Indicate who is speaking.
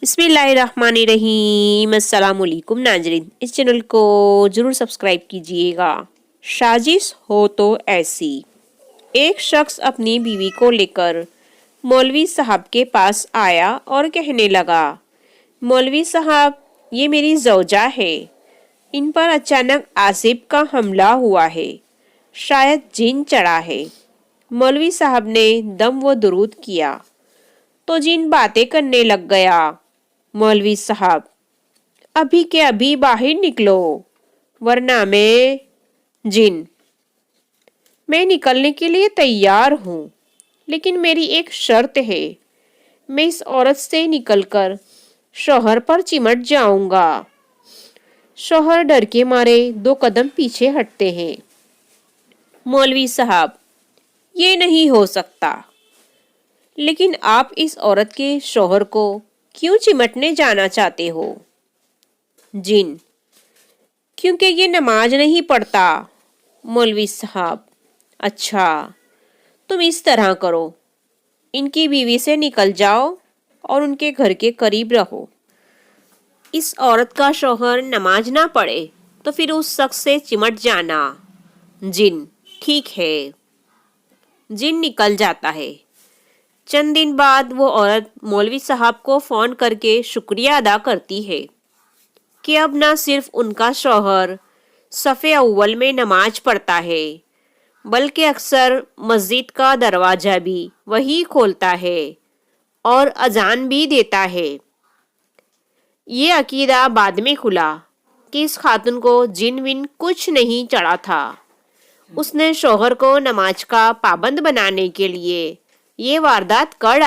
Speaker 1: बिस्मिल्लाहिर्रहमानिर्रहीम। अस्सलाम वालेकुम नाज़रीन, इस चैनल को ज़रूर सब्सक्राइब कीजिएगा। साजिश हो तो ऐसी। एक शख्स अपनी बीवी को लेकर मौलवी साहब के पास आया और कहने लगा, मौलवी साहब, ये मेरी ज़ौजा है। इन पर अचानक आसिफ का हमला हुआ है। शायद जिन चढ़ा है। मौलवी साहब ने दम व दुरूद किया तो जिन बातें करने लग गया। मौलवी साहब, अभी के अभी बाहर निकलो, वरना जिन मैं निकलने के लिए तैयार हूँ, लेकिन मेरी एक शर्त है। मैं इस औरत से निकलकर शौहर पर चिमट जाऊंगा। शौहर डर के मारे 2 कदम पीछे हटते हैं। मौलवी साहब, ये नहीं हो सकता। लेकिन आप इस औरत के शौहर को क्यों चिमटने जाना चाहते हो? जिन, क्योंकि ये नमाज नहीं पढ़ता। मौलवी साहब, अच्छा, तुम इस तरह करो, इनकी बीवी से निकल जाओ और उनके घर के करीब रहो। इस औरत का शौहर नमाज ना पढ़े तो फिर उस शख्स से चिमट जाना। जिन, ठीक है। जिन निकल जाता है। चंद दिन बाद वो औरत मौलवी साहब को फ़ोन करके शुक्रिया अदा करती है कि अब ना सिर्फ उनका शौहर सफ़े अव्वल में नमाज पढ़ता है, बल्कि अक्सर मस्जिद का दरवाज़ा भी वही खोलता है और अजान भी देता है। ये अकीदा बाद में खुला कि इस खातून को जिन विन कुछ नहीं चढ़ा था। उसने शौहर को नमाज का पाबंद बनाने के लिए ये वारदात कर डाली।